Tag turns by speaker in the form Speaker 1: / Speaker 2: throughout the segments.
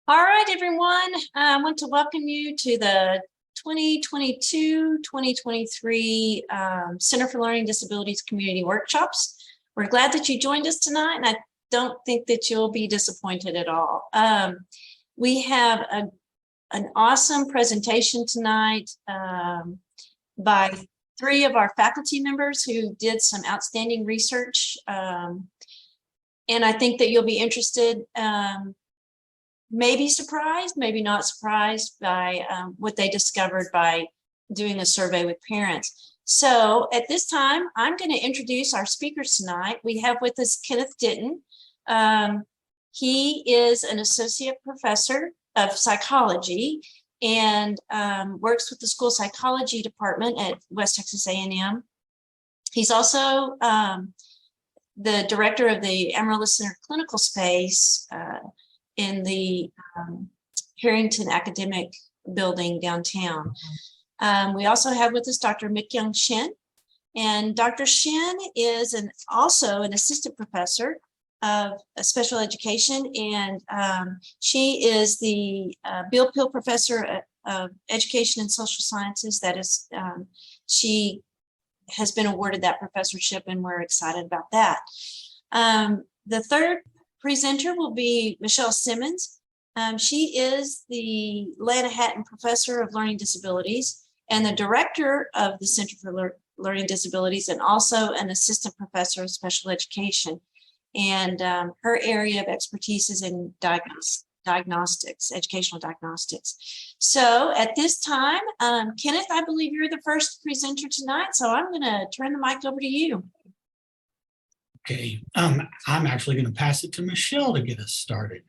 Speaker 1: All right, everyone. I want to welcome you to the 2022-2023 Center for Learning Disabilities Community Workshops. We're glad that you joined us tonight, and I don't think that you'll be disappointed at all. We have an awesome presentation tonight by three of our faculty members who did some outstanding research. And I think that you'll be interested, maybe surprised, maybe not surprised by what they discovered by doing a survey with parents. So at this time, I'm going to introduce our speakers tonight. We have with us Kenneth Ditton. He is an associate professor of psychology and works with the school psychology department at West Texas A&M. He's also the director of the Amarillo Center Clinical Space in the Harrington Academic Building downtown. We also have with us Dr. Mik-Young Shin, and Dr. Shin is also an assistant professor of special education, and she is the Bill Pill Professor of Education and Social Sciences. That is, she has been awarded that professorship, and we're excited about that. The third presenter will be Michelle Simmons. She is the Lanahattan Professor of Learning Disabilities and the Director of the Center for Learning Disabilities, and also an Assistant Professor of Special Education. And her area of expertise is in diagnostics, educational diagnostics. So at this time, Kenneth, I believe you're the first presenter tonight, so I'm going to turn the mic over to you.
Speaker 2: Okay, I'm actually going to pass it to Michelle to get us started.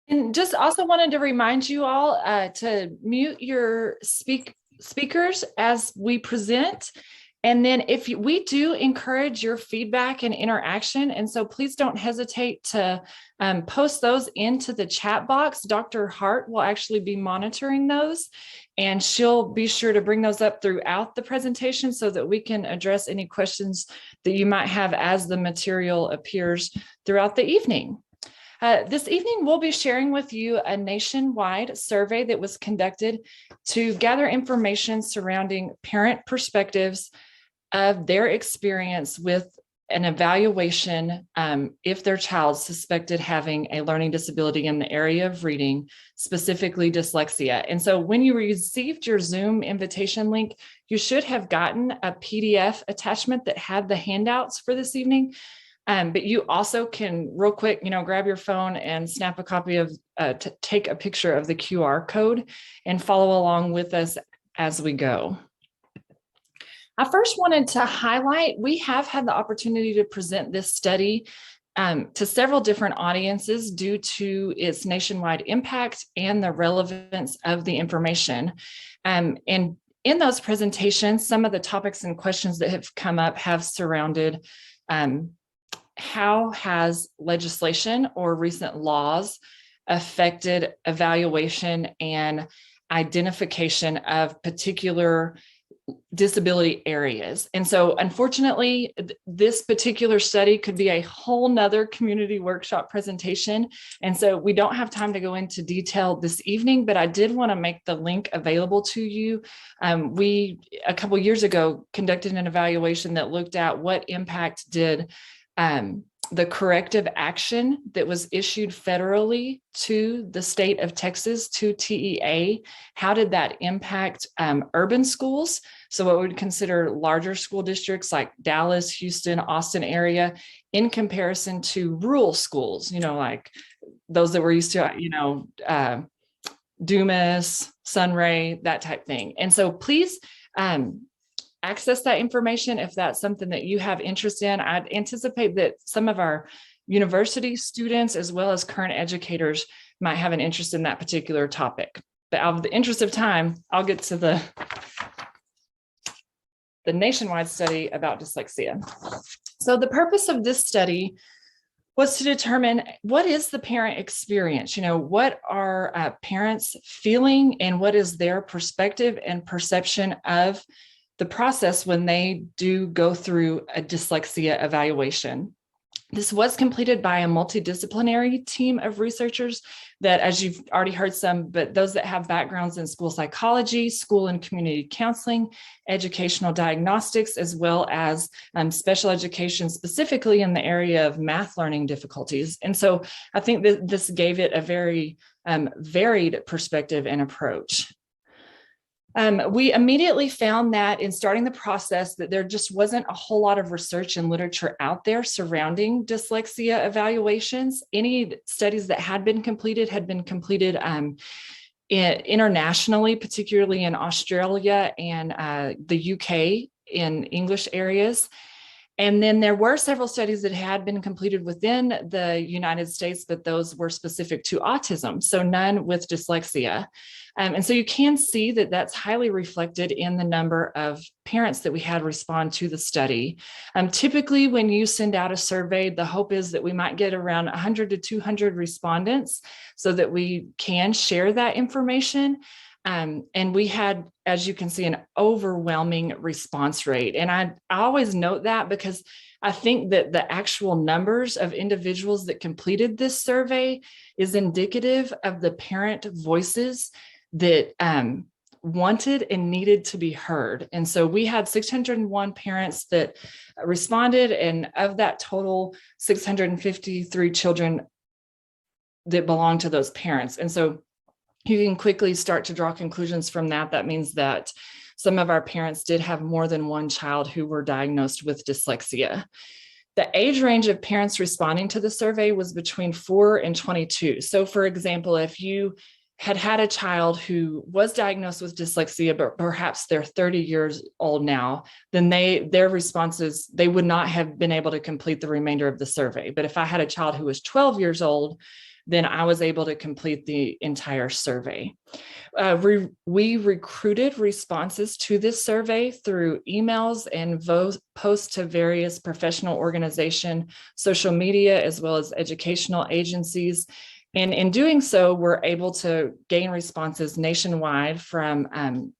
Speaker 3: And just also wanted to remind you all to mute your speakers as we present. And then we do encourage your feedback and interaction. And so please don't hesitate to post those into the chat box. Dr. Hart will actually be monitoring those, and she'll be sure to bring those up throughout the presentation so that we can address any questions that you might have as the material appears throughout the evening. This evening, we'll be sharing with you a nationwide survey that was conducted to gather information surrounding parent perspectives of their experience with an evaluation if their child suspected having a learning disability in the area of reading, specifically dyslexia. And so when you received your Zoom invitation link, you should have gotten a PDF attachment that had the handouts for this evening. But you also can real quick, grab your phone and snap a copy of, take a picture of the QR code and follow along with us as we go. I first wanted to highlight, we have had the opportunity to present this study to several different audiences due to its nationwide impact and the relevance of the information. And in those presentations, some of the topics and questions that have come up have surrounded how has legislation or recent laws affected evaluation and identification of particular disability areas. And so unfortunately, this particular study could be a whole nother community workshop presentation. And so we don't have time to go into detail this evening, but I did want to make the link available to you. We, a couple years ago, conducted an evaluation that looked at what impact did the corrective action that was issued federally to the state of Texas, to TEA, how did that impact urban schools? So what we would consider larger school districts like Dallas, Houston, Austin area, in comparison to rural schools, like those that we're used to, Dumas, Sunray, that type thing. And so please access that information if that's something that you have interest in. I'd anticipate that some of our university students, as well as current educators, might have an interest in that particular topic. But out of the interest of time, I'll get to the nationwide study about dyslexia. So the purpose of this study was to determine what is the parent experience, what are parents feeling and what is their perspective and perception of the process when they do go through a dyslexia evaluation. This was completed by a multidisciplinary team of researchers that, as you've already heard some, but those that have backgrounds in school psychology, school and community counseling, educational diagnostics, as well as special education, specifically in the area of math learning difficulties. And so I think that this gave it a very varied perspective and approach. We immediately found that in starting the process that there just wasn't a whole lot of research and literature out there surrounding dyslexia evaluations. Any studies that had been completed internationally, particularly in Australia and the UK in English areas. And then there were several studies that had been completed within the United States, but those were specific to autism, so none with dyslexia. And so you can see that that's highly reflected in the number of parents that we had respond to the study. Typically, when you send out a survey, the hope is that we might get around 100 to 200 respondents so that we can share that information. And we had, as you can see, an overwhelming response rate. And I always note that because I think that the actual numbers of individuals that completed this survey is indicative of the parent voices that wanted and needed to be heard. And so we had 601 parents that responded, and of that total, 653 children that belong to those parents. And so you can quickly start to draw conclusions from that. That means that some of our parents did have more than one child who were diagnosed with dyslexia. The age range of parents responding to the survey was between 4 and 22. So for example, if you had a child who was diagnosed with dyslexia, but perhaps they're 30 years old now, then their responses, they would not have been able to complete the remainder of the survey. But if I had a child who was 12 years old, then I was able to complete the entire survey. We recruited responses to this survey through emails and posts to various professional organizations, social media, as well as educational agencies. And in doing so, we're able to gain responses nationwide from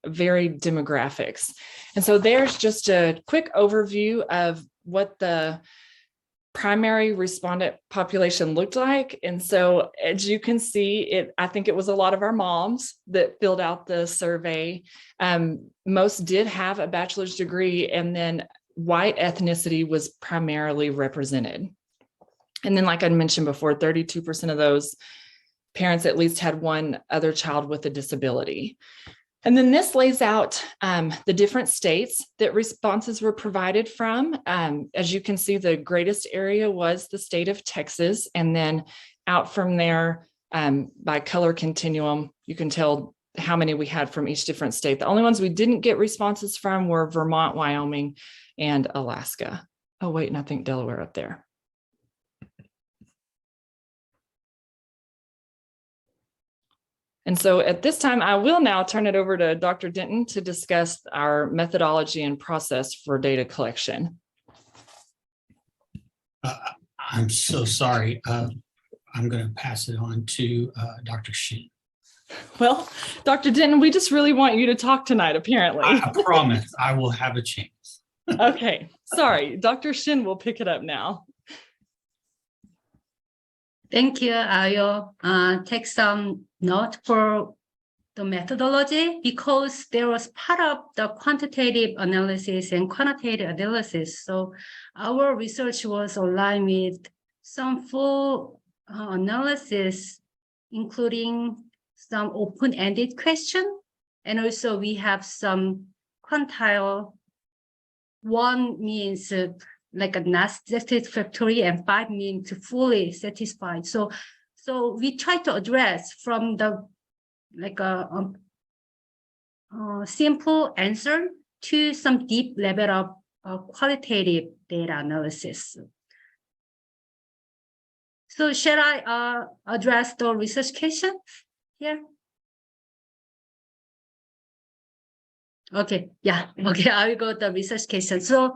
Speaker 3: varied demographics. And so there's just a quick overview of what the primary respondent population looked like. And so as you can see, I think it was a lot of our moms that filled out the survey. Most did have a bachelor's degree, and then white ethnicity was primarily represented. And then, like I mentioned before, 32% of those parents at least had one other child with a disability. And then this lays out the different states that responses were provided from. As you can see, the greatest area was the state of Texas. And then out from there, by color continuum, you can tell how many we had from each different state. The only ones we didn't get responses from were Vermont, Wyoming, and Alaska. Oh, wait, and I think Delaware up there. And so at this time, I will now turn it over to Dr. Denton to discuss our methodology and process for data collection.
Speaker 2: I'm so sorry. I'm going to pass it on to Dr. Shin.
Speaker 3: Well, Dr. Denton, we just really want you to talk tonight, apparently.
Speaker 2: I promise I will have a chance.
Speaker 3: Okay, sorry. Dr. Shin will pick it up now.
Speaker 4: Thank you. I'll take some note for the methodology because there was part of the quantitative analysis and quantitative analysis. So our research was aligned with some full analysis, including some open-ended question. And also we have some quantile. One means like a not satisfactory, and 5 means fully satisfied. So we try to address from the like a simple answer to some deep level of qualitative data analysis. So shall I address the research question here? Okay, yeah, okay, I will go to the research question. So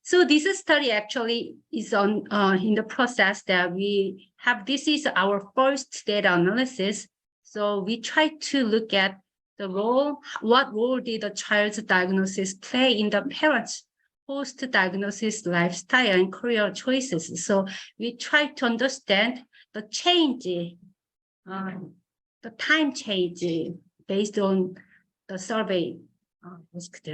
Speaker 4: so this study actually is on in the process that we have. This is our first data analysis. So we try to look at the role, what role did the child's diagnosis play in the parents' post-diagnosis lifestyle and career choices. So we try to understand the change, the time change based on the survey asked.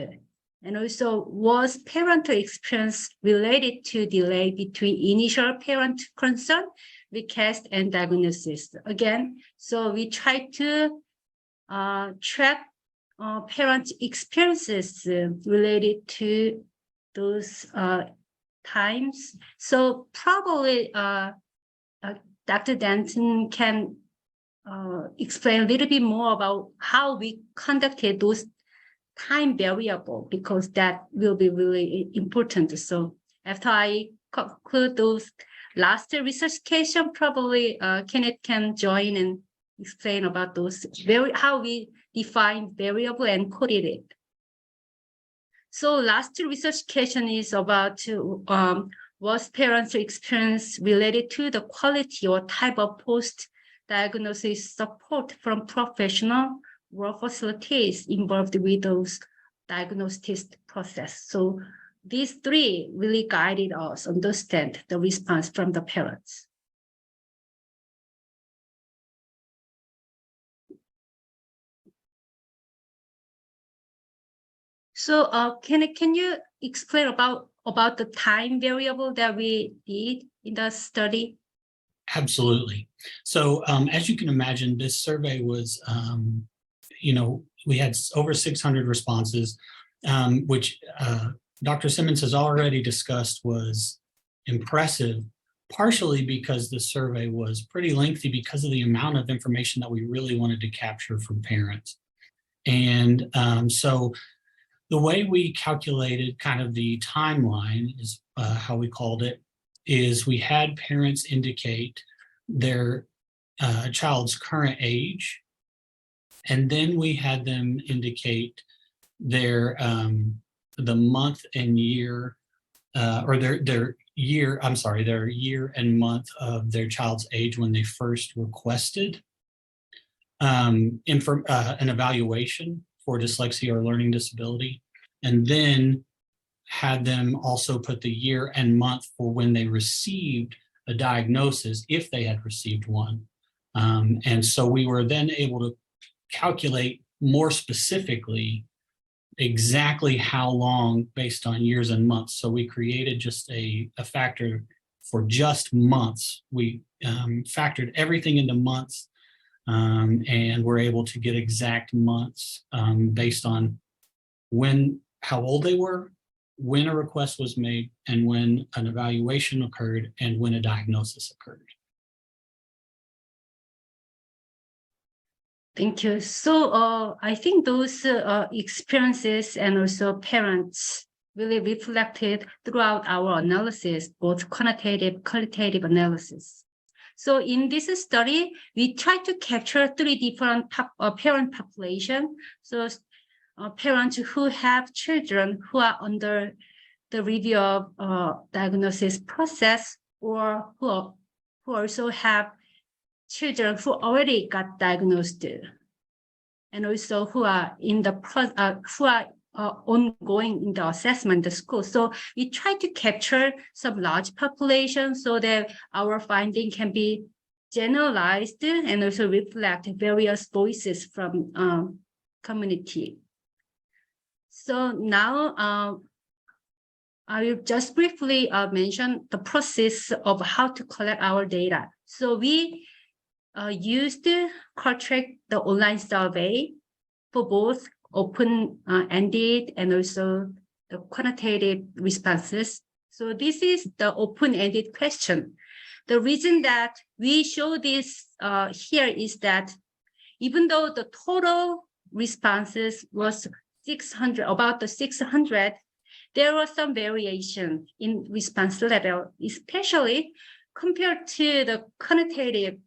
Speaker 4: And also, was parental experience related to delay between initial parent concern, request, and diagnosis? Again, so we try to track parent experiences related to those times. So probably Dr. Denton can explain a little bit more about how we conducted those time variable, because that will be really important. So after I conclude those last research question, probably Kenneth can join and explain about those how we define variable and coded it. So last research question is about was parents' experience related to the quality or type of post-diagnosis support from professional or facilities involved with those diagnosis process. So these three really guided us understand the response from the parents. So can you explain about the time variable that we did in the study?
Speaker 2: Absolutely. So as you can imagine, this survey was, we had over 600 responses, which Dr. Simmons has already discussed was impressive, partially because the survey was pretty lengthy because of the amount of information that we really wanted to capture from parents. And so the way we calculated kind of the timeline is how we called it, is we had parents indicate their child's current age, and then we had them indicate their the month and year, or their year and month of their child's age when they first requested an evaluation for dyslexia or learning disability, and then had them also put the year and month for when they received a diagnosis, if they had received one. And so we were then able to calculate more specifically exactly how long based on years and months. So we created just a factor for just months. We factored everything into months, and we're able to get exact months based on how old they were, when a request was made, and when an evaluation occurred, and when a diagnosis occurred.
Speaker 4: Thank you. So I think those experiences and also parents really reflected throughout our analysis, both quantitative, qualitative analysis. So in this study, we tried to capture three different parent population. So parents who have children who are under the review of diagnosis process, or who also have children who already got diagnosed, and also who are in the ongoing in the assessment the school. So we try to capture some large population so that our finding can be generalized and also reflect various voices from community. So now I will just briefly mention the process of how to collect our data. So we used Qualtrics, the online survey, for both open-ended and also the quantitative responses. So this is the open-ended question. The reason that we show this here is that even though the total responses was 600, about the 600, there was some variation in response level, especially compared to the quantitative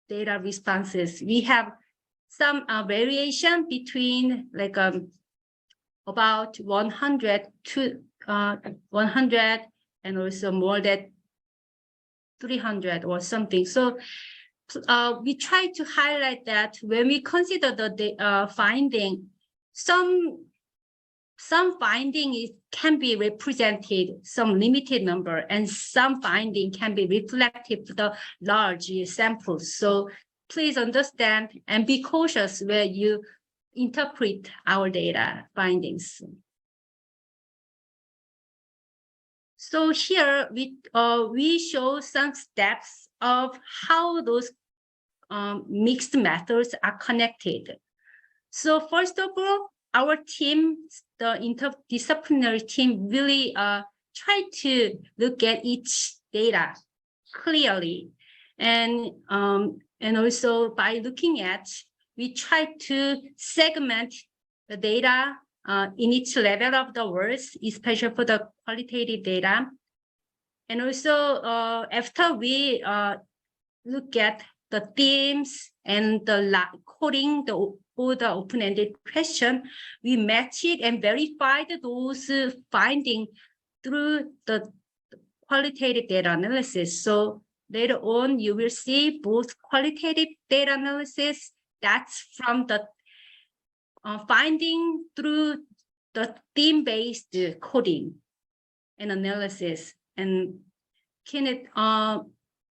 Speaker 4: data responses. We have some variation between like about 100 to 100 and also more than 300 or something. So we try to highlight that when we consider the finding, some some finding can be represented some limited number, and some finding can be reflective of the large samples. So please understand and be cautious where you interpret our data findings. So here we show some steps of how those mixed methods are connected. So first of all, our team, the interdisciplinary team, really try to look at each data clearly, and also by looking at, we try to segment the data in each level of the words, especially for the qualitative data. And also after we look at the themes and the coding, all the open-ended question, we match it and verified those findings through the qualitative data analysis. So later on, you will see both qualitative data analysis, that's from the finding through the theme-based coding and analysis. And Kenneth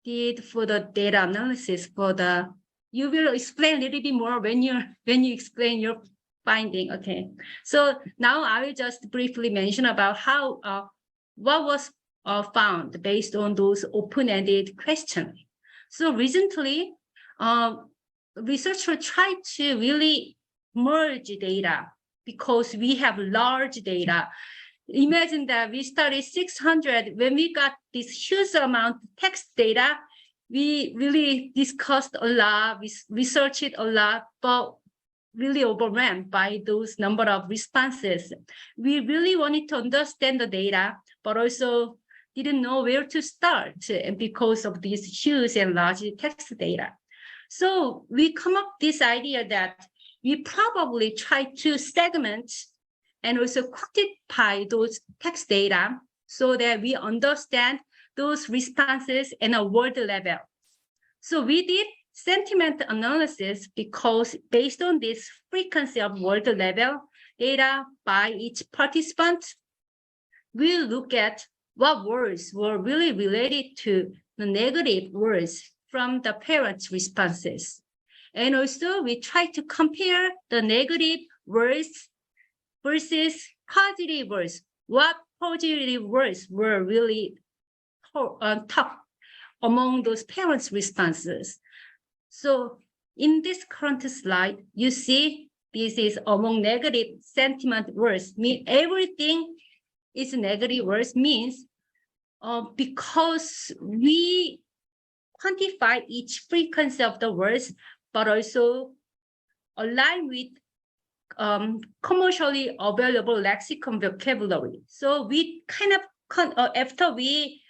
Speaker 4: did for the data analysis for the, you will explain a little bit more when you explain your finding. Okay, so now I will just briefly mention about how what was found based on those open-ended questions. So recently, researchers tried to really merge data because we have large data. Imagine that we studied 600. When we got this huge amount of text data, we really discussed a lot, we researched it a lot, but really overwhelmed by those number of responses. We really wanted to understand the data, but also didn't know where to start because of these huge and large text data. So we come up with this idea that we probably try to segment and also quantify those text data so that we understand those responses in a word level. So we did sentiment analysis because based on this frequency of word level data by each participant, we look at what words were really related to the negative words from the parents' responses. And also we try to compare the negative words versus positive words. What positive words were really top among those parents' responses? So in this current slide, you see this is among negative sentiment words. Mean everything is negative words means because we quantify each frequency of the words, but also align with commercially available lexicon vocabulary. So we kind of, after we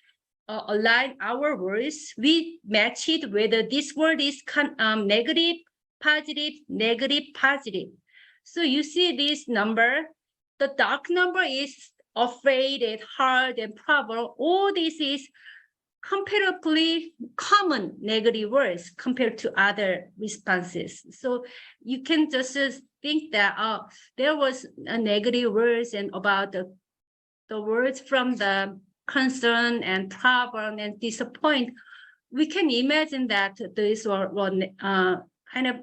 Speaker 4: align our words, we match it whether this word is negative, positive, negative, positive. So you see this number, the dark number is afraid and hard and problem. All this is comparably common negative words compared to other responses. So you can just think that there was a negative words and about the words from the concern and problem and disappoint. We can imagine that these were kind of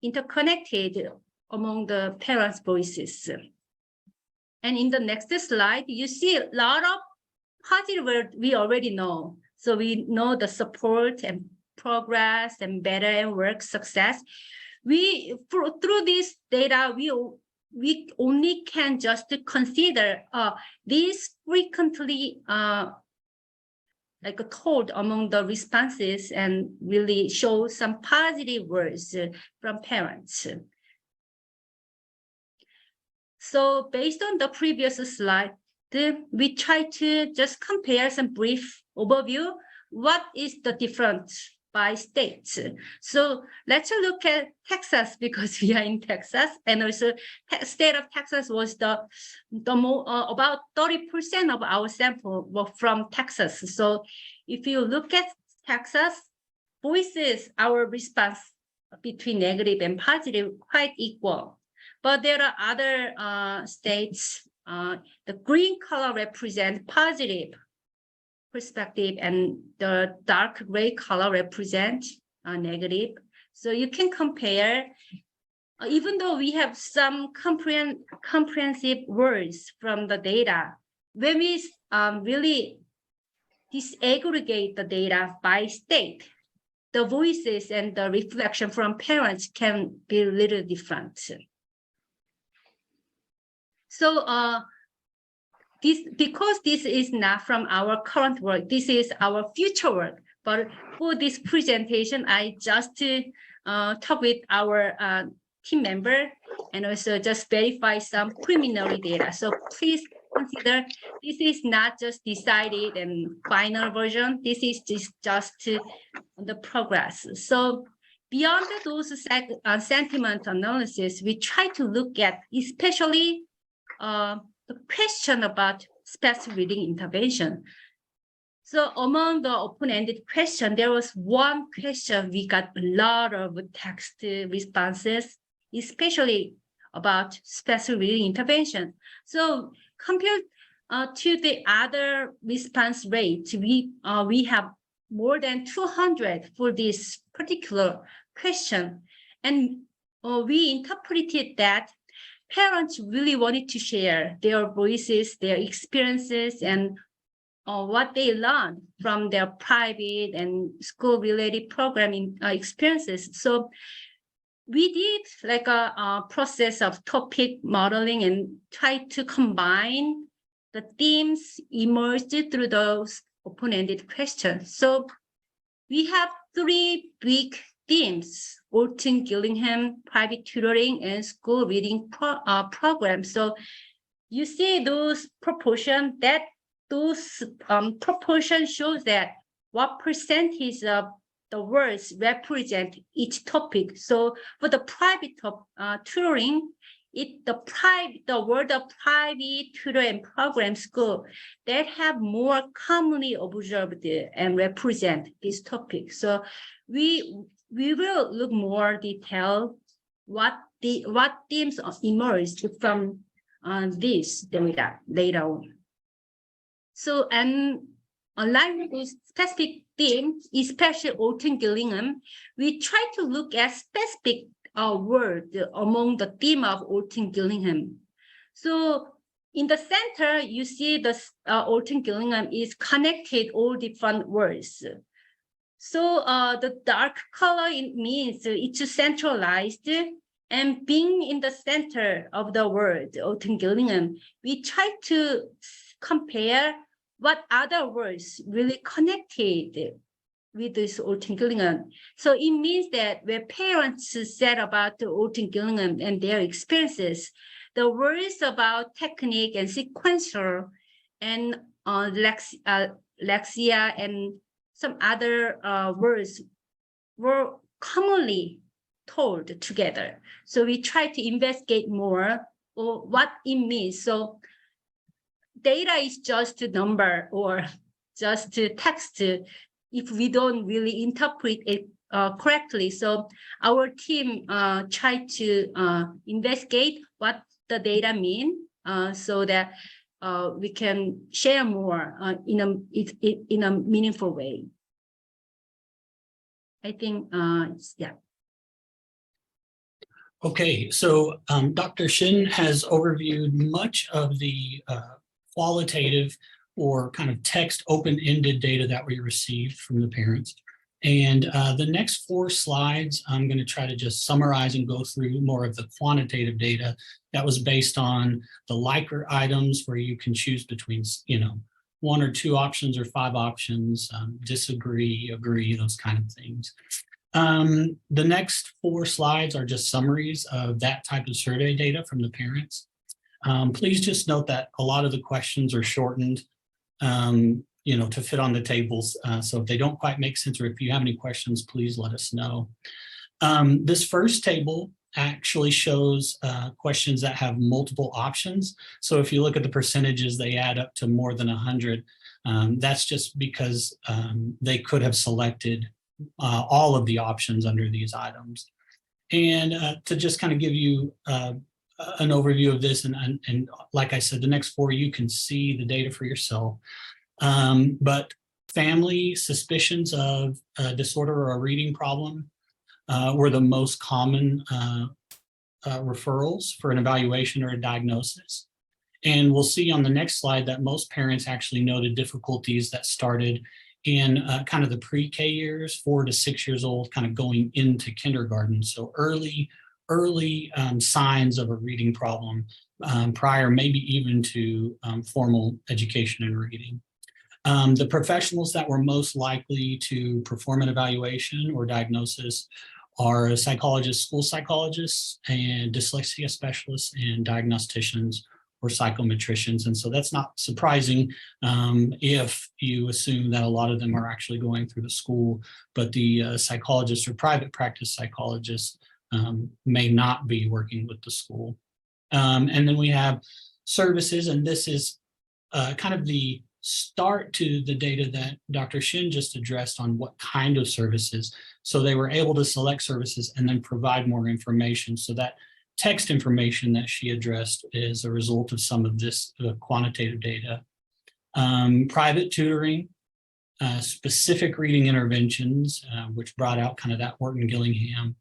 Speaker 4: interconnected among the parents' voices. And in the next slide, you see a lot of positive words we already know. So we know the support and progress and better and work success. Through this data, we only can just consider these frequently told among the responses and really show some positive words from parents. So based on the previous slide, we try to just compare some brief overview. What is the difference by states? So let's look at Texas because we are in Texas, and also state of Texas was about 30% of our sample were from Texas. So if you look at Texas, voices our response between negative and positive quite equal. But there are other states the green color represents positive perspective and the dark gray color represents negative. So you can compare, even though we have some comprehensive words from the data, when we really disaggregate the data by state, the voices and the reflection from parents can be a little different. So because this is not from our current work, this is our future work. But for this presentation, I just talk with our team member and also just verify some preliminary data. So please consider this is not just decided and final version. This is just the progress. So beyond those sentiment analysis, we try to look at especially the question about special reading intervention. So among the open-ended question, there was one question we got a lot of text responses, especially about special reading intervention. So compared to the other response rates, we have more than 200 for this particular question. And we interpreted that parents really wanted to share their voices, their experiences, and what they learned from their private and school-related programming experiences. So we did like a process of topic modeling and try to combine the themes emerged through those open-ended questions. So we have three big themes: Orton Gillingham, private tutoring, and school reading programs. So you see those proportions, that those proportions shows that what percentage of the words represent each topic. So for the private tutoring, the word of private tutor and program school that have more commonly observed and represent this topic. So we will look more detail what themes emerged from this data later on. So, and aligned with specific themes, especially Orton Gillingham, we try to look at specific word among the theme of Orton Gillingham. So in the center, you see the Orton Gillingham is connected all different words. So the dark color, it means it's centralized, and being in the center of the word Orton Gillingham, we try to compare what other words really connected with this Orton Gillingham. So it means that when parents said about the Orton Gillingham and their experiences, the words about technique and sequential and Dyslexia and some other words were commonly told together. So we try to investigate more or what it means. So data is just a number or just a text if we don't really interpret it correctly. So our team tried to investigate what the data mean so that we can share more in a meaningful way. I think, yeah.
Speaker 2: Okay, so Dr. Shin has overviewed much of the qualitative or kind of text open-ended data that we received from the parents. And the next 4 slides, I'm going to try to just summarize and go through more of the quantitative data that was based on the Likert items where you can choose between, 1 or 2 options or 5 options, disagree, agree, those kind of things. The next 4 slides are just summaries of that type of survey data from the parents. Please just note that a lot of the questions are shortened, to fit on the tables. So if they don't quite make sense, or if you have any questions, please let us know. This first table actually shows questions that have multiple options. So if you look at the percentages, they add up to more than 100. That's just because they could have selected all of the options under these items. And to just kind of give you an overview of this, and like I said, the next 4 you can see the data for yourself. But family suspicions of a disorder or a reading problem were the most common referrals for an evaluation or a diagnosis. And we'll see on the next slide that most parents actually noted difficulties that started in kind of the pre-K years, 4 to 6 years old, kind of going into kindergarten. So early signs of a reading problem prior maybe even to formal education in reading. The professionals that were most likely to perform an evaluation or diagnosis are psychologists, school psychologists, and dyslexia specialists, and diagnosticians or psychometricians. And so that's not surprising if you assume that a lot of them are actually going through the school, but the psychologists or private practice psychologists may not be working with the school. And then we have services, and this is kind of the start to the data that Dr. Shin just addressed on what kind of services. So they were able to select services and then provide more information. So that text information that she addressed is a result of some of this quantitative data. Private tutoring, specific reading interventions, which brought out kind of that Wharton-Gillingham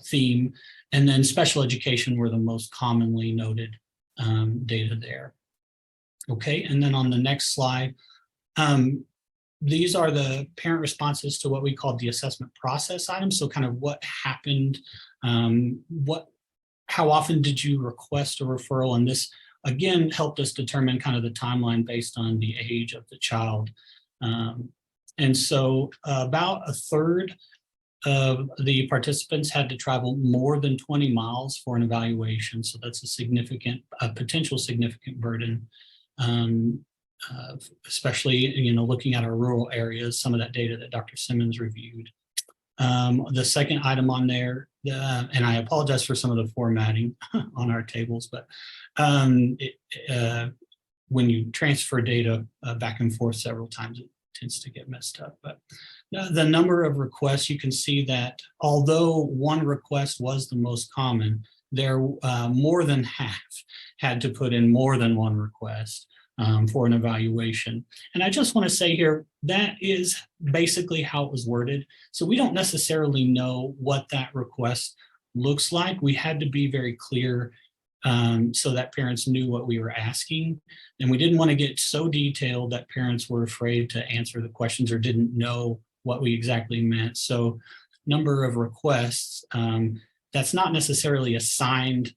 Speaker 2: theme, and then special education were the most commonly noted data there. Okay, and then on the next slide, these are the parent responses to what we call the assessment process items. So kind of what happened, how often did you request a referral? And this, again, helped us determine kind of the timeline based on the age of the child. And so about a third of the participants had to travel more than 20 miles for an evaluation. So that's a significant, potential significant burden. Especially, looking at our rural areas, some of that data that Dr. Simmons reviewed. The second item on there, and I apologize for some of the formatting on our tables, but when you transfer data back and forth several times, it tends to get messed up. But the number of requests, you can see that although one request was the most common, there more than half had to put in more than one request for an evaluation. And I just want to say here, that is basically how it was worded. So we don't necessarily know what that request looks like. We had to be very clear so that parents knew what we were asking. And we didn't want to get so detailed that parents were afraid to answer the questions or didn't know what we exactly meant. So number of requests, that's not necessarily a signed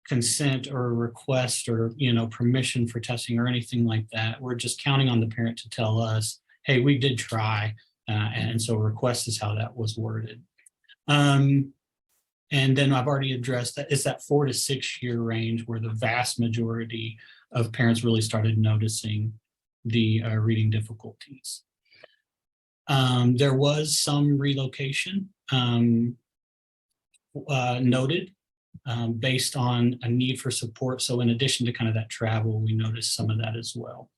Speaker 2: consent or request or permission for testing or anything like that. We're just counting on the parent to tell us, hey, we did try, and so request is how that was worded. And then I've already addressed that it's that 4 to 6 year range where the vast majority of parents really started noticing the reading difficulties. There was some relocation noted based on a need for support. So in addition to kind of that travel, we noticed some of that as well.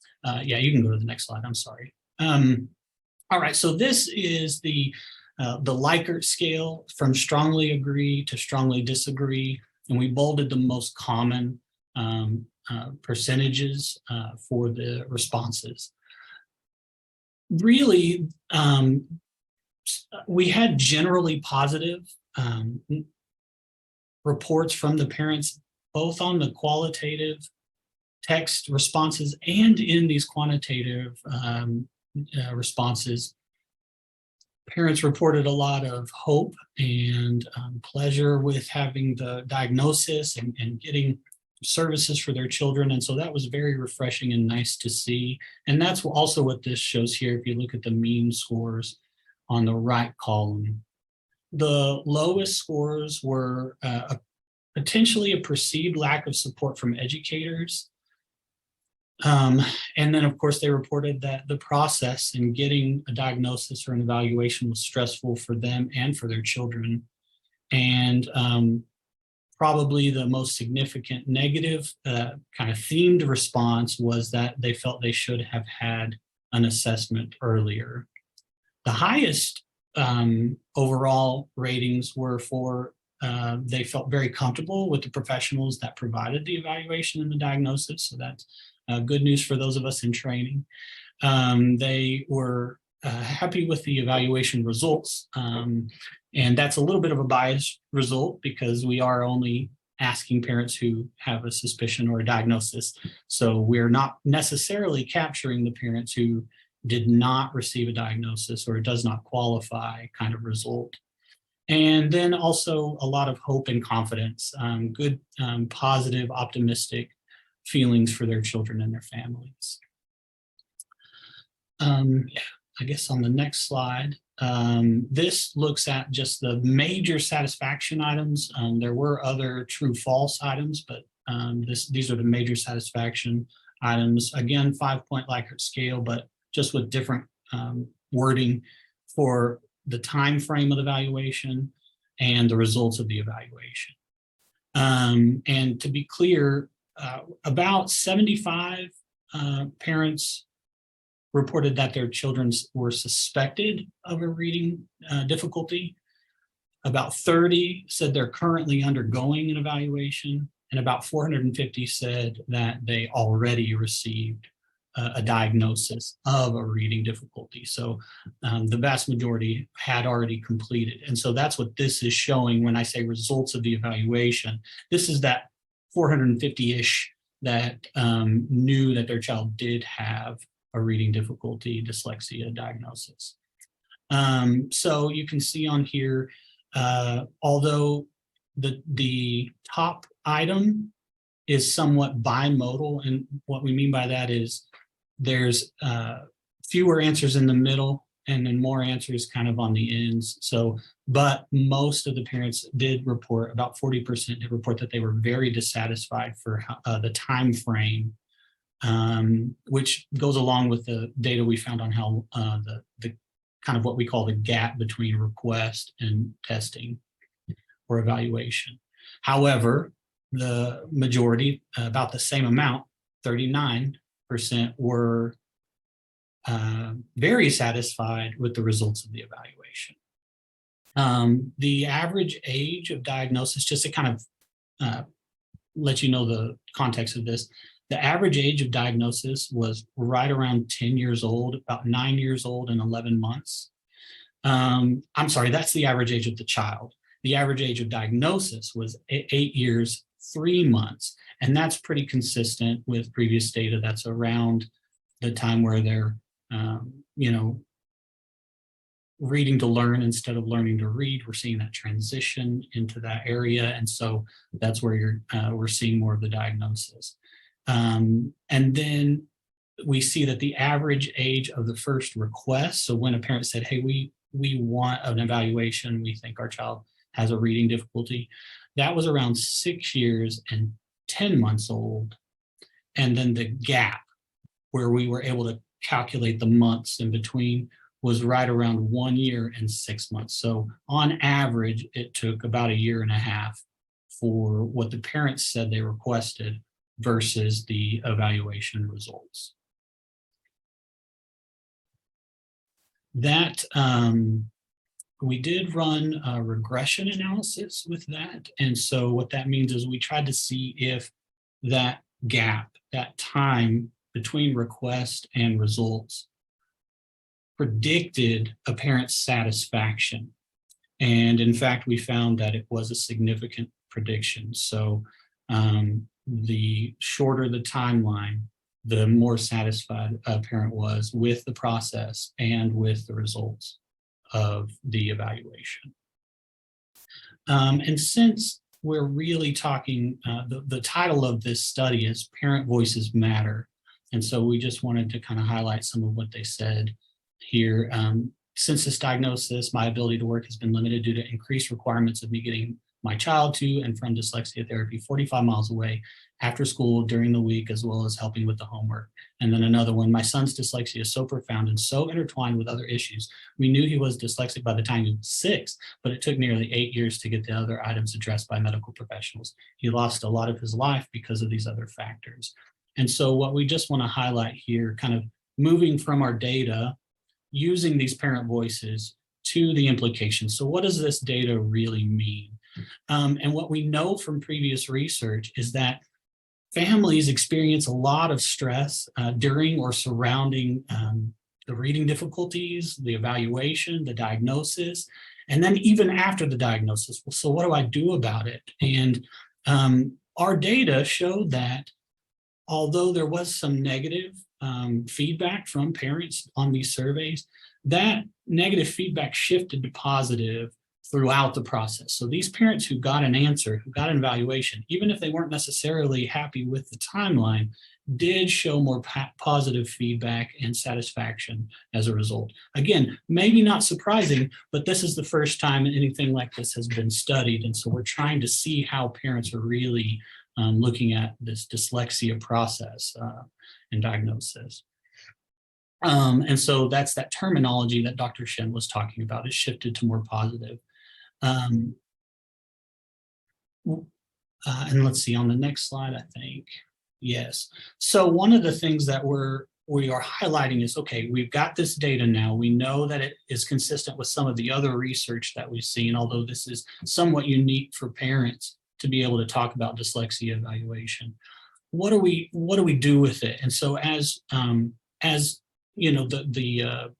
Speaker 2: Yeah, you can go to the next slide. I'm sorry. All right, so this is the Likert scale from strongly agree to strongly disagree. And we bolded the most common percentages for the responses. Really, we had generally positive reports from the parents, both on the qualitative text responses and in these quantitative responses. Parents reported a lot of hope and pleasure with having the diagnosis and getting services for their children. And so that was very refreshing and nice to see. And that's also what this shows here. If you look at the mean scores on the right column, the lowest scores were potentially a perceived lack of support from educators. And then, of course, they reported that the process in getting a diagnosis or an evaluation was stressful for them and for their children. And probably the most significant negative kind of themed response was that they felt they should have had an assessment earlier. The highest overall ratings were for they felt very comfortable with the professionals that provided the evaluation and the diagnosis. So that's good news for those of us in training. They were happy with the evaluation results. And that's a little bit of a biased result because we are only asking parents who have a suspicion or a diagnosis. So we're not necessarily capturing the parents who did not receive a diagnosis or does not qualify kind of result. And then also a lot of hope and confidence, good, positive, optimistic feelings for their children and their families. I guess on the next slide, this looks at just the major satisfaction items. There were other true false items, but these are the major satisfaction items. Again, 5-point Likert scale, but just with different wording for the time frame of the evaluation and the results of the evaluation. And to be clear, about 75 parents reported that their children were suspected of a reading difficulty. About 30 said they're currently undergoing an evaluation, and about 450 said that they already received a diagnosis of a reading difficulty. So the vast majority had already completed. And so that's what this is showing when I say results of the evaluation. This is that 450-ish that knew that their child did have a reading difficulty, dyslexia diagnosis. So you can see on here, although the top item is somewhat bimodal, and what we mean by that is there's fewer answers in the middle and then more answers kind of on the ends. So, but most of the parents did report, about 40% did report that they were very dissatisfied for the time frame, which goes along with the data we found on how the kind of what we call the gap between request and testing or evaluation. However, the majority, about the same amount, 39%, were very satisfied with the results of the evaluation. The average age of diagnosis, just to kind of let you know the context of this, the average age of diagnosis was right around 10 years old, about 9 years old and 11 months. I'm sorry, that's the average age of the child. The average age of diagnosis was 8 years, 3 months. And that's pretty consistent with previous data. That's around the time where they're, reading to learn instead of learning to read. We're seeing that transition into that area. And so that's where we're seeing more of the diagnosis. And then we see that the average age of the first request, so when a parent said, hey, we want an evaluation, we think our child has a reading difficulty, that was around 6 years and 10 months old. And then the gap where we were able to calculate the months in between was right around 1 year and 6 months. So on average, it took about 1.5 years for what the parents said they requested versus the evaluation results. That we did run a regression analysis with that. And so what that means is we tried to see if that gap, that time between request and results, predicted a parent's satisfaction. And in fact, we found that it was a significant prediction. So the shorter the timeline, the more satisfied a parent was with the process and with the results of the evaluation. And since we're really talking, the title of this study is Parent Voices Matter. And so we just wanted to kind of highlight some of what they said here. Since this diagnosis, my ability to work has been limited due to increased requirements of me getting my child to and from dyslexia therapy 45 miles away after school during the week, as well as helping with the homework. And then another one, my son's dyslexia is so profound and so intertwined with other issues. We knew he was dyslexic by the time he was 6, but it took nearly 8 years to get the other items addressed by medical professionals. He lost a lot of his life because of these other factors. And so what we just want to highlight here, kind of moving from our data, using these parent voices to the implications. So what does this data really mean? And what we know from previous research is that families experience a lot of stress during or surrounding the reading difficulties, the evaluation, the diagnosis, and then even after the diagnosis. So what do I do about it? And our data showed that although there was some negative feedback from parents on these surveys, that negative feedback shifted to positive throughout the process. So these parents who got an answer, who got an evaluation, even if they weren't necessarily happy with the timeline, did show more positive feedback and satisfaction as a result. Again, maybe not surprising, but this is the first time anything like this has been studied. And so we're trying to see how parents are really looking at this dyslexia process and diagnosis. And so that's that terminology that Dr. Shen was talking about, is shifted to more positive. And let's see on the next slide, I think. Yes. So one of the things that we are highlighting is, okay, we've got this data now. We know that it is consistent with some of the other research that we've seen, although this is somewhat unique for parents to be able to talk about dyslexia evaluation. What do we do with it? And so as you know, the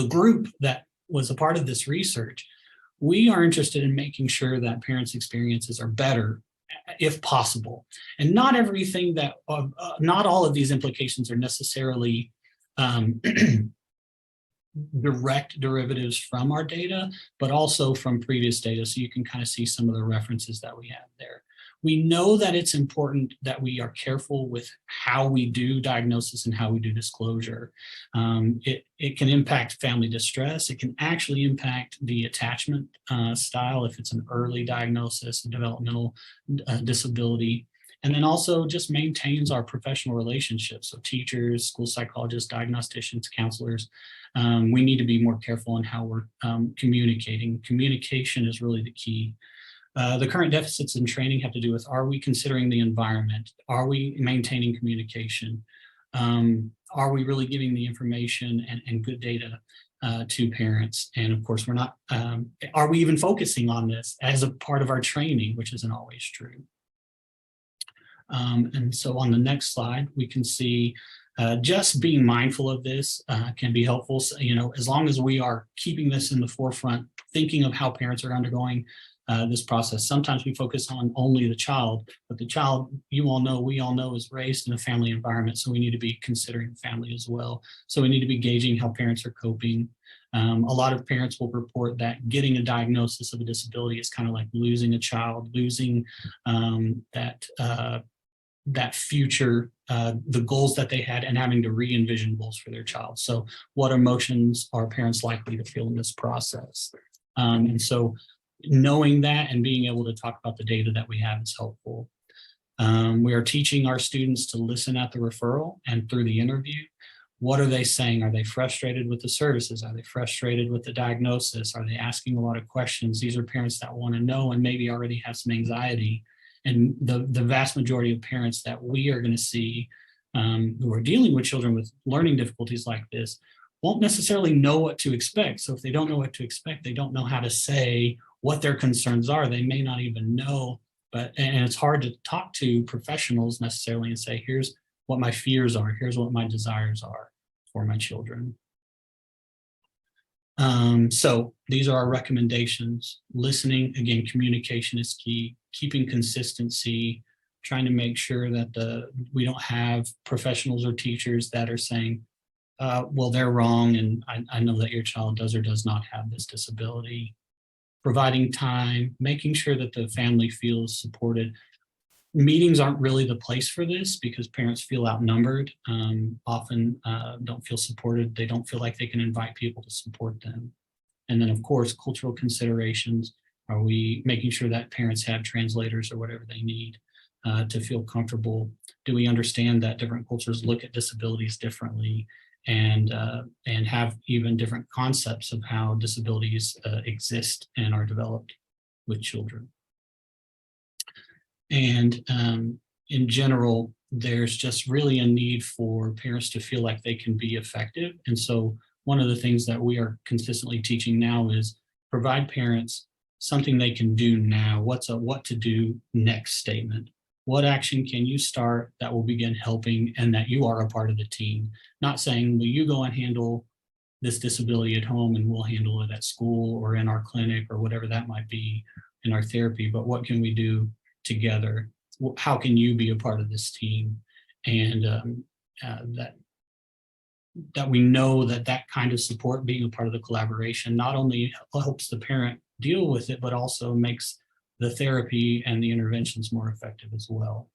Speaker 2: group that was a part of this research, we are interested in making sure that parents' experiences are better if possible. And not everything that, not all of these implications are necessarily direct derivatives from our data, but also from previous data. So you can kind of see some of the references that we have there. We know that it's important that we are careful with how we do diagnosis and how we do disclosure. It can impact family distress. It can actually impact the attachment style if it's an early diagnosis, a developmental disability. And then also just maintains our professional relationships. So teachers, school psychologists, diagnosticians, counselors, we need to be more careful in how we're communicating. Communication is really the key. The current deficits in training have to do with, are we considering the environment? Are we maintaining communication? Are we really giving the information and good data to parents? And of course, we're not, are we even focusing on this as a part of our training, which isn't always true. And so on the next slide, we can see just being mindful of this can be helpful. So, you know, as long as we are keeping this in the forefront, thinking of how parents are undergoing this process. Sometimes we focus on only the child, but the child, you all know, we all know, is raised in a family environment. So we need to be considering family as well. So we need to be gauging how parents are coping. A lot of parents will report that getting a diagnosis of a disability is kind of like losing a child, losing that future, the goals that they had, and having to re-envision goals for their child. So what emotions are parents likely to feel in this process? And so knowing that and being able to talk about the data that we have is helpful. We are teaching our students to listen at the referral and through the interview. What are they saying? Are they frustrated with the services? Are they frustrated with the diagnosis? Are they asking a lot of questions? These are parents that want to know and maybe already have some anxiety. And the vast majority of parents that we are going to see who are dealing with children with learning difficulties like this won't necessarily know what to expect. So if they don't know what to expect, they don't know how to say what their concerns are. They may not even know, and it's hard to talk to professionals necessarily and say, here's what my fears are, here's what my desires are for my children. So these are our recommendations. Listening, again, communication is key, keeping consistency, trying to make sure that we don't have professionals or teachers that are saying, well, they're wrong, and I know that your child does or does not have this disability. Providing time, making sure that the family feels supported. Meetings aren't really the place for this because parents feel outnumbered, often don't feel supported. They don't feel like they can invite people to support them. And then of course, cultural considerations. Are we making sure that parents have translators or whatever they need to feel comfortable? Do we understand that different cultures look at disabilities differently and have even different concepts of how disabilities exist and are developed with children? And in general, there's just really a need for parents to feel like they can be effective. And so one of the things that we are consistently teaching now is provide parents something they can do now. What's a what to do next statement? What action can you start that will begin helping and that you are a part of the team? Not saying, will you go and handle this disability at home and we'll handle it at school or in our clinic or whatever that might be in our therapy, but what can we do together? How can you be a part of this team? And that we know that kind of support, being a part of the collaboration, not only helps the parent deal with it, but also makes the therapy and the interventions more effective as well.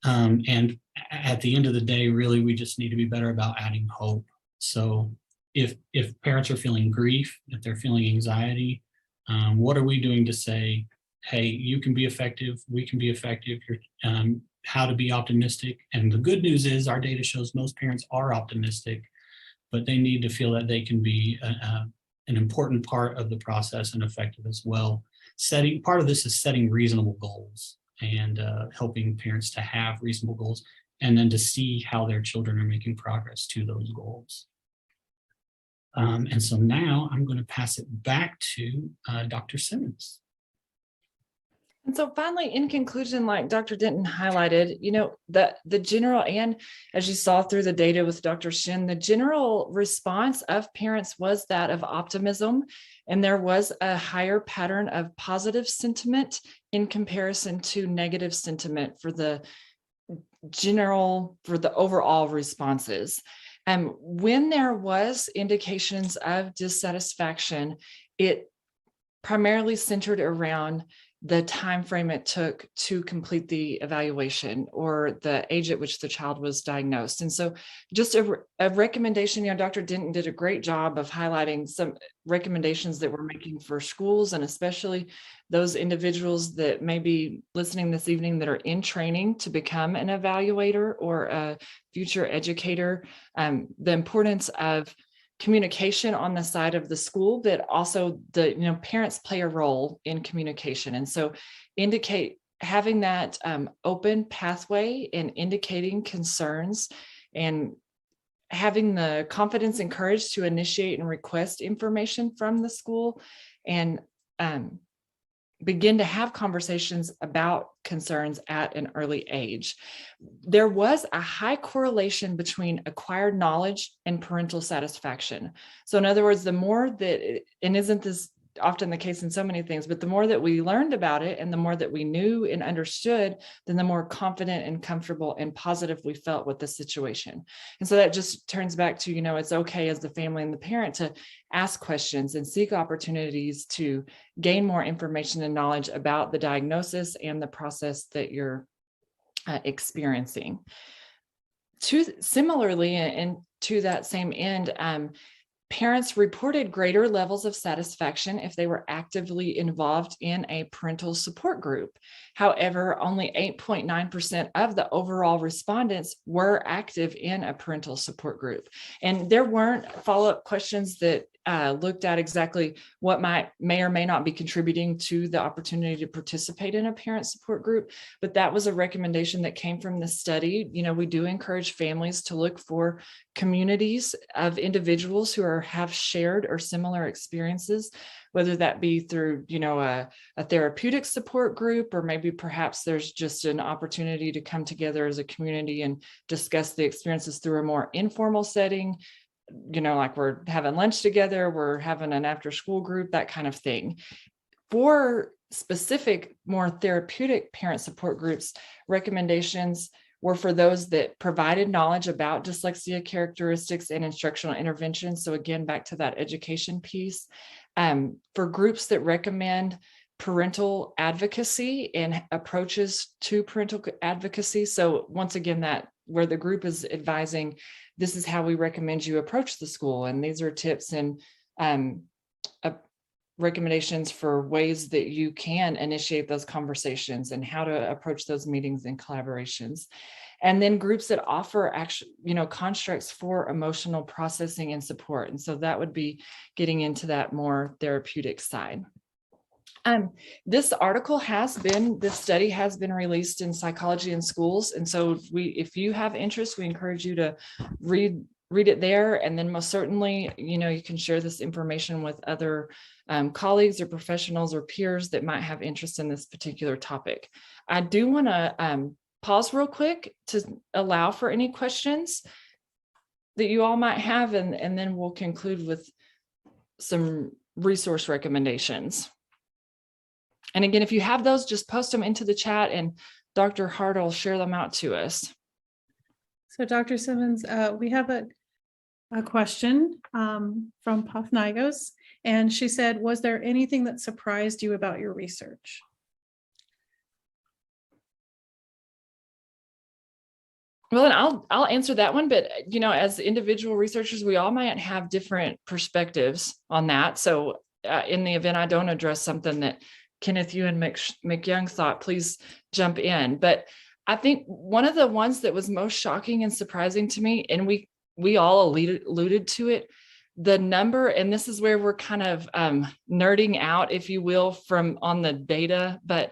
Speaker 2: And at the end of the day, really, we just need to be better about adding hope. So if parents are feeling grief, if they're feeling anxiety, what are we doing to say, hey, you can be effective, we can be effective, how to be optimistic. And the good news is our data shows most parents are optimistic, but they need to feel that they can be an important part of the process and effective as well. Part of this is setting reasonable goals and helping parents to have reasonable goals and then to see how their children are making progress to those goals. And so now I'm going to pass it back to Dr. Simmons.
Speaker 3: And so finally, in conclusion, like Dr. Denton highlighted, the general, and as you saw through the data with Dr. Shin, the general response of parents was that of optimism. And there was a higher pattern of positive sentiment in comparison to negative sentiment for the overall responses. When there was indications of dissatisfaction, it primarily centered around the time frame it took to complete the evaluation or the age at which the child was diagnosed. And so just a recommendation, Dr. Denton did a great job of highlighting some recommendations that we're making for schools, and especially those individuals that may be listening this evening that are in training to become an evaluator or a future educator, the importance of communication on the side of the school, but also the parents play a role in communication. And so having that open pathway and indicating concerns and having the confidence and courage to initiate and request information from the school and begin to have conversations about concerns at an early age. There was a high correlation between acquired knowledge and parental satisfaction. So in other words, the more that, and isn't this often the case in so many things, but the more that we learned about it and the more that we knew and understood, then the more confident and comfortable and positive we felt with the situation. And so that just turns back to, it's okay as the family and the parent to ask questions and seek opportunities to gain more information and knowledge about the diagnosis and the process that you're experiencing. Similarly, and to that same end, parents reported greater levels of satisfaction if they were actively involved in a parental support group. However, only 8.9% of the overall respondents were active in a parental support group. And there weren't follow-up questions that looked at exactly what may or may not be contributing to the opportunity to participate in a parent support group. But that was a recommendation that came from the study. We do encourage families to look for communities of individuals who have shared or similar experiences, whether that be through, a therapeutic support group, or maybe perhaps there's just an opportunity to come together as a community and discuss the experiences through a more informal setting, like we're having lunch together, we're having an after school group, that kind of thing. For specific, more therapeutic parent support groups, recommendations were for those that provided knowledge about dyslexia characteristics and instructional interventions. So again, back to that education piece. For groups that recommend parental advocacy and approaches to parental advocacy. So once again, that where the group is advising, this is how we recommend you approach the school. And these are tips and recommendations for ways that you can initiate those conversations and how to approach those meetings and collaborations. And then groups that offer constructs for emotional processing and support. And so that would be getting into that more therapeutic side. This study has been released in Psychology in Schools. And so if you have interest, we encourage you to read read it there. And then most certainly, you can share this information with other colleagues or professionals or peers that might have interest in this particular topic. I do want to pause real quick to allow for any questions that you all might have, and then we'll conclude with some resource recommendations. And again, if you have those, just post them into the chat and Dr. Hart will share them out to us.
Speaker 5: So Dr. Simmons, we have a question from Puff Nigos, and she said, was there anything that surprised you about your research?
Speaker 3: Well, and I'll answer that one, but as individual researchers, we all might have different perspectives on that. So in the event I don't address something that Kenneth, you and McYoung thought, please jump in. But I think one of the ones that was most shocking and surprising to me, and we all alluded to it, the number, and this is where we're kind of nerding out, if you will, from on the data, but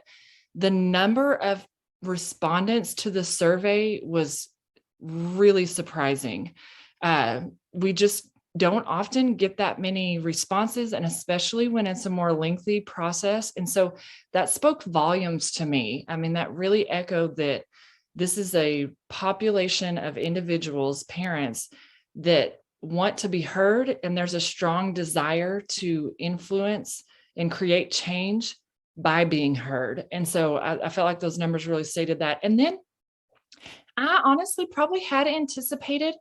Speaker 3: the number of respondents to the survey was really surprising. We just don't often get that many responses, and especially when it's a more lengthy process. And so that spoke volumes to me. I mean, that really echoed that this is a population of individuals, parents, that want to be heard, and there's a strong desire to influence and create change by being heard. And so I felt like those numbers really stated that. And then I honestly probably had anticipated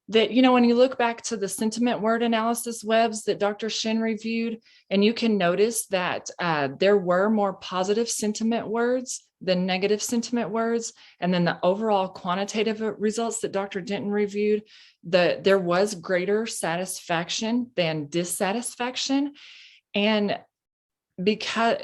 Speaker 3: that, when you look back to the sentiment word analysis webs that Dr. Shin reviewed, and you can notice that there were more positive sentiment words than negative sentiment words. And then the overall quantitative results that Dr. Denton reviewed, there was greater satisfaction than dissatisfaction. And because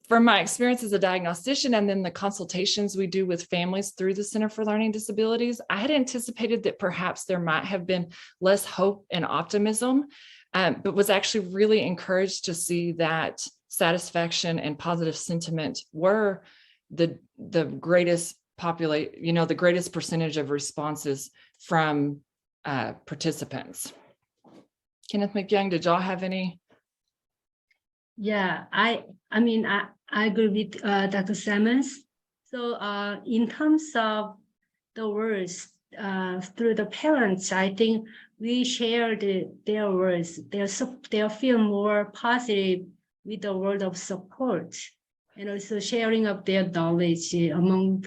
Speaker 3: from my experience as a diagnostician and then the consultations we do with families through the Center for Learning Disabilities, I had anticipated that perhaps there might have been less hope and optimism, but was actually really encouraged to see that satisfaction and positive sentiment were the greatest the greatest percentage of responses from participants. Kenneth McYoung, did y'all have any?
Speaker 4: Yeah, I agree with Dr. Simmons. So in terms of the words through the parents, I think we shared their words. They'll feel more positive with the word of support, and also sharing of their knowledge among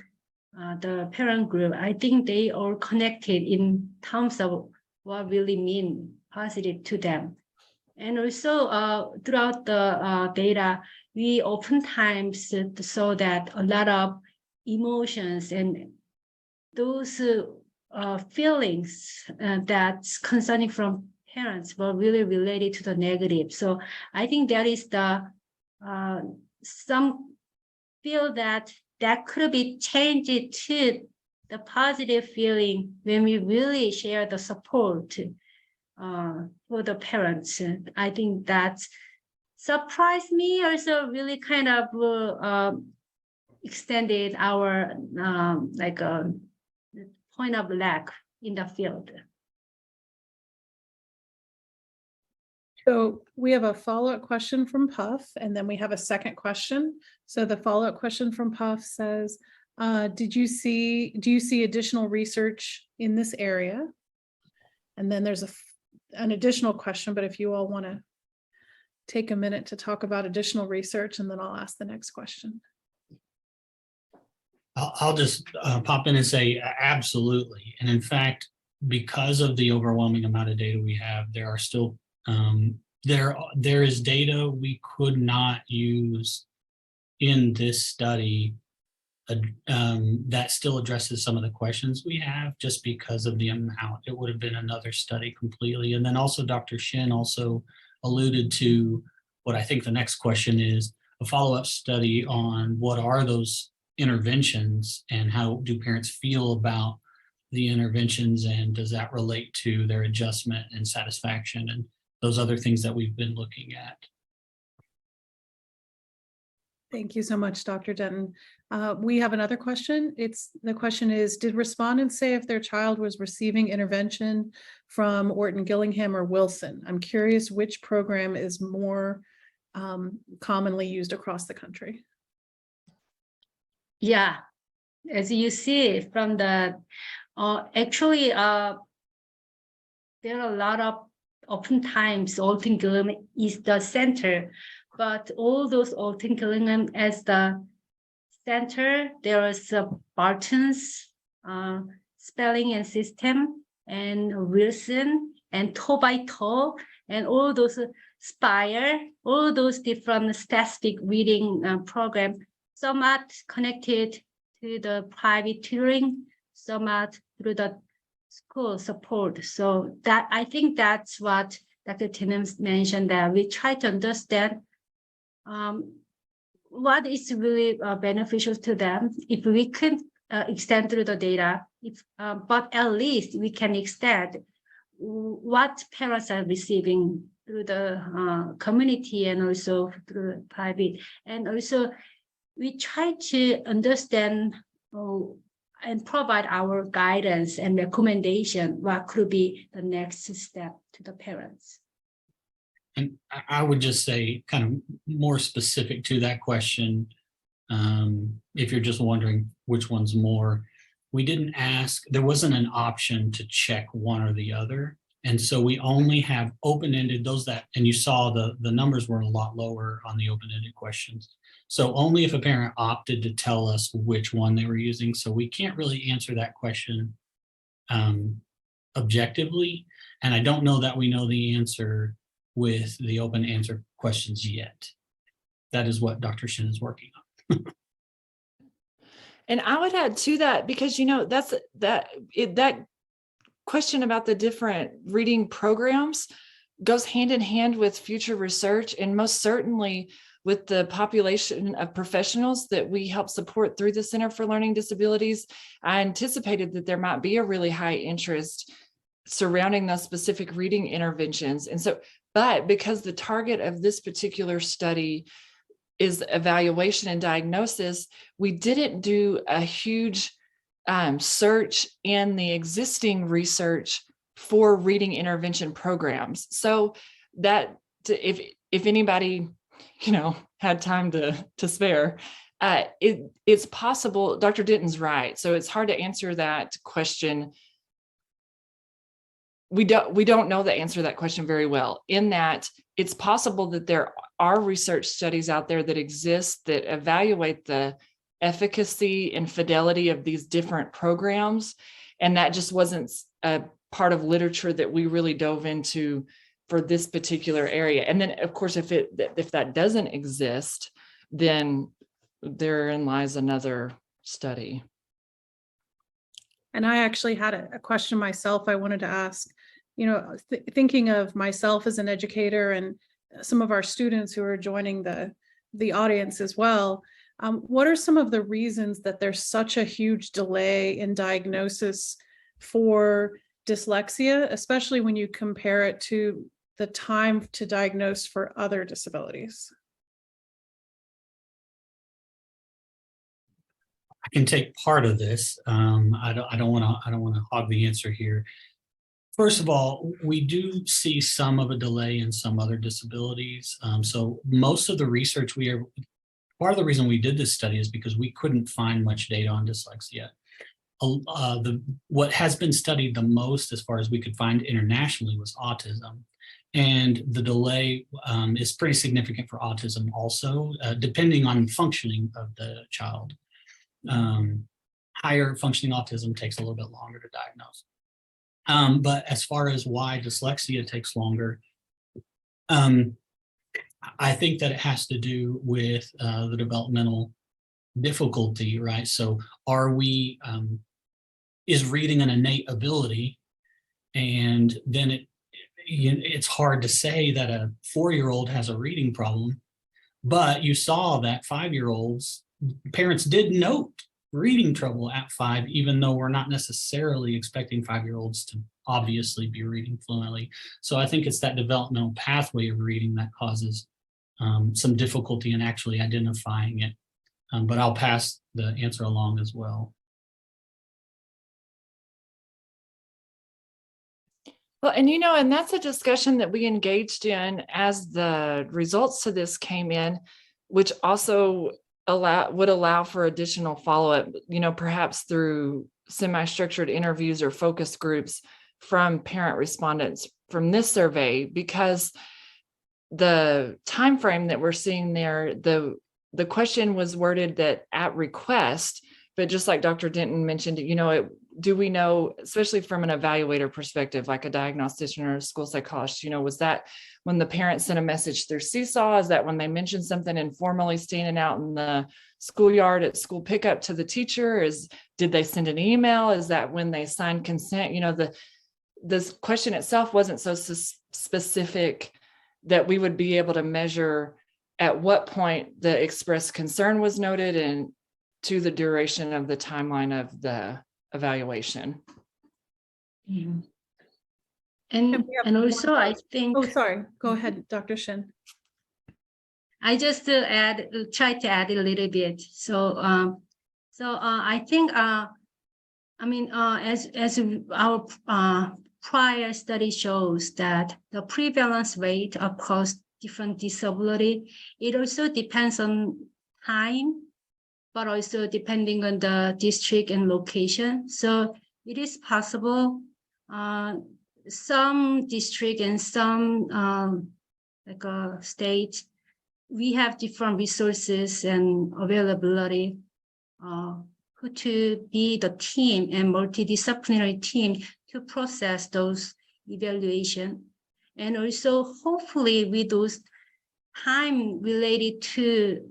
Speaker 4: the parent group. I think they are connected in terms of what really mean positive to them. And also throughout the data, we oftentimes saw that a lot of emotions and those feelings that's concerning from parents were really related to the negative. So I think there is the some feel that could be changed to the positive feeling when we really share the support for the parents. I think that surprised me, also really kind of extended our point of lack in the field.
Speaker 5: So we have a follow-up question from Puff, and then we have a second question. So the follow-up question from Puff says, do you see additional research in this area? And then there's an additional question, but if you all want to take a minute to talk about additional research, and then I'll ask the next question.
Speaker 2: I'll just pop in and say absolutely. And in fact, because of the overwhelming amount of data we have, there are still there is data we could not use in this study that still addresses some of the questions we have, just because of the amount. It would have been another study completely. And then also Dr. Shin also alluded to what I think the next question is, a follow-up study on what are those interventions and how do parents feel about the interventions, and does that relate to their adjustment and satisfaction and those other things that we've been looking at.
Speaker 5: Thank you so much, Dr. Denton. We have another question. The question is, did respondents say if their child was receiving intervention from Orton Gillingham or Wilson? I'm curious which program is more commonly used across the country.
Speaker 4: Yeah, as you see from the, actually, there are a lot of, oftentimes Orton Gillingham is the center, but all those Orton Gillingham as the center, there is Barton's spelling and system, and Wilson and toe by toe, and all those Spire, all those different specific reading program. Some are connected to the private tutoring, some are through the school support. So that, I think that's what Dr. Tennant mentioned, that we try to understand what is really beneficial to them. If we could extend through the data, but at least we can extend what parents are receiving through the community and also through private. And also we try to understand and provide our guidance and recommendation, what could be the next step to the parents.
Speaker 2: And I would just say, kind of more specific to that question, if you're just wondering which one's more, we didn't ask, there wasn't an option to check one or the other. And so we only have open-ended, those that, and you saw the numbers were a lot lower on the open-ended questions. So only if a parent opted to tell us which one they were using. So we can't really answer that question objectively. And I don't know that we know the answer with the open answer questions yet. That is what Dr. Shin is working on.
Speaker 3: And I would add to that, because, you know, that question about the different reading programs goes hand in hand with future research, and most certainly with the population of professionals that we help support through the Center for Learning Disabilities. I anticipated that there might be a really high interest surrounding those specific reading interventions. And so, but because the target of this particular study is evaluation and diagnosis, we didn't do a huge search in the existing research for reading intervention programs. So that if anybody, you know, had time to spare, it's possible. Dr. Denton's right. So it's hard to answer that question. We don't know the answer to that question very well, in that it's possible that there are research studies out there that exist that evaluate the efficacy and fidelity of these different programs. And that just wasn't a part of literature that we really dove into for this particular area. And then of course, if that doesn't exist, then therein lies another study.
Speaker 5: And I actually had a question myself I wanted to ask, you know, thinking of myself as an educator and some of our students who are joining the audience as well. What are some of the reasons that there's such a huge delay in diagnosis for dyslexia, especially when you compare it to the time to diagnose for other disabilities?
Speaker 2: I can take part of this. I don't want to hog the answer here. First of all, we do see some of a delay in some other disabilities. So most of the research part of the reason we did this study is because we couldn't find much data on dyslexia. What has been studied the most, as far as we could find internationally, was autism. And the delay is pretty significant for autism also, depending on functioning of the child. Higher functioning autism takes a little bit longer to diagnose. But as far as why dyslexia takes longer, I think that it has to do with the developmental difficulty, right? So is reading an innate ability? And then it's hard to say that a 4-year-old has a reading problem, but you saw that 5-year-olds, parents did note reading trouble at 5, even though we're not necessarily expecting 5-year-olds to obviously be reading fluently. So I think it's that developmental pathway of reading that causes some difficulty in actually identifying it. But I'll pass the answer along as well.
Speaker 3: Well, and and that's a discussion that we engaged in as the results to this came in, which also would allow for additional follow-up, perhaps through semi-structured interviews or focus groups from parent respondents from this survey, because the time frame that we're seeing there, the question was worded that at request, but just like Dr. Denton mentioned, do we know, especially from an evaluator perspective, like a diagnostician or a school psychologist, was that when the parent sent a message through Seesaw? Is that when they mentioned something informally standing out in the schoolyard at school pickup to the teacher? Did they send an email? Is that when they signed consent? This question itself wasn't so specific that we would be able to measure at what point the expressed concern was noted and to the duration of the timeline of the evaluation.
Speaker 4: Yeah.
Speaker 5: And we have
Speaker 4: And
Speaker 5: one
Speaker 4: also
Speaker 5: more.
Speaker 4: I think
Speaker 5: Oh, sorry. Go ahead, Dr. Shin.
Speaker 4: I just try to add a little bit. So I think as our prior study shows that the prevalence rate across different disability, it also depends on time, but also depending on the district and location. So it is possible some district and some state, we have different resources and availability to be the team and multidisciplinary team to process those evaluation. And also hopefully with those time related to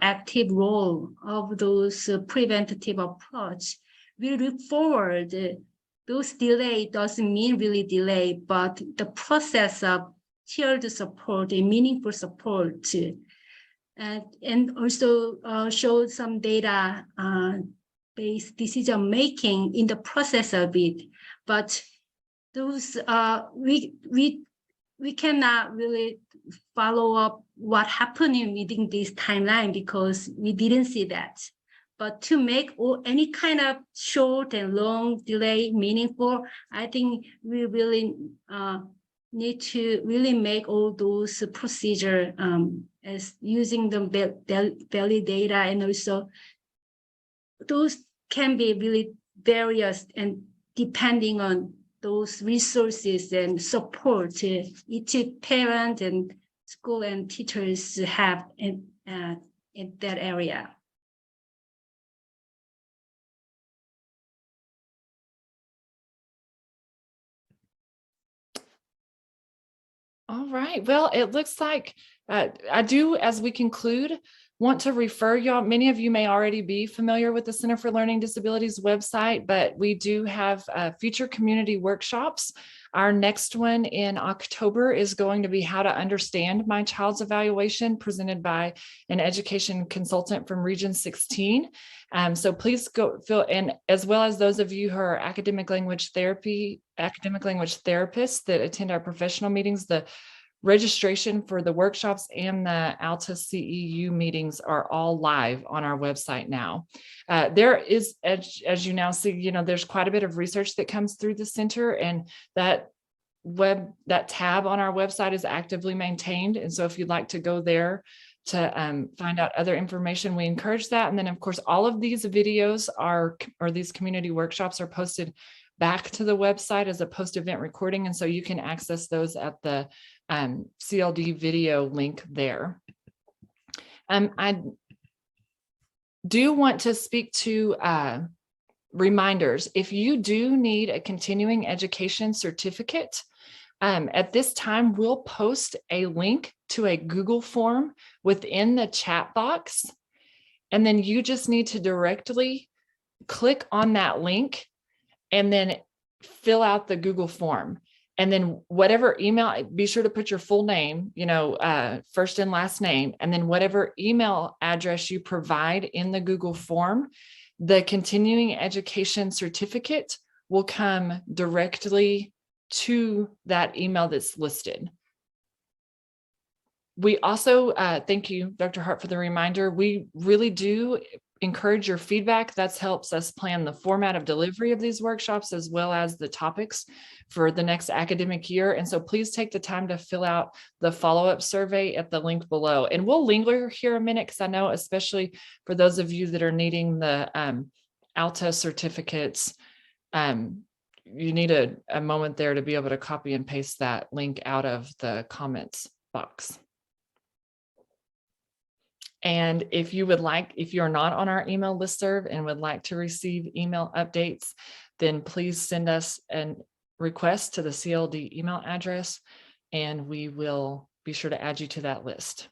Speaker 4: active role of those preventative approach, we look forward. Those delay doesn't mean really delay, but the process of tiered support and meaningful support, and also show some data based decision making in the process of it. But those we cannot really follow up what happening within this timeline because we didn't see that. But to make any kind of short and long delay meaningful, I think we really need to really make all those procedure as using the belly data, and also those can be really various and depending on those resources and support each parent and school and teachers have in that area.
Speaker 3: All right. Well, it looks like I do, as we conclude, want to refer y'all. Many of you may already be familiar with the Center for Learning Disabilities website, but we do have future community workshops. Our next one in October is going to be How to Understand My Child's Evaluation, presented by an education consultant from Region 16. So please go fill in, as well as those of you who are academic language therapists that attend our professional meetings. The registration for the workshops and the ALTA CEU meetings are all live on our website now. There is, as you now see, there's quite a bit of research that comes through the center, and that tab on our website is actively maintained. And so if you'd like to go there to find out other information, we encourage that. And then of course, all of these videos or these community workshops are posted back to the website as a post-event recording. And so you can access those at the CLD video link there. I do want to speak to reminders. If you do need a continuing education certificate, at this time, we'll post a link to a Google form within the chat box. And then you just need to directly click on that link and then fill out the Google form. And then whatever email, be sure to put your full name, first and last name, and then whatever email address you provide in the Google form, the continuing education certificate will come directly to that email that's listed. We also, thank you, Dr. Hart, for the reminder. We really do encourage your feedback. That helps us plan the format of delivery of these workshops as well as the topics for the next academic year. And so please take the time to fill out the follow-up survey at the link below. And we'll linger here a minute because I know, especially for those of you that are needing the ALTA certificates, you need a moment there to be able to copy and paste that link out of the comments box. And if you would like, if you're not on our email listserv and would like to receive email updates, then please send us a request to the CLD email address and we will be sure to add you to that list.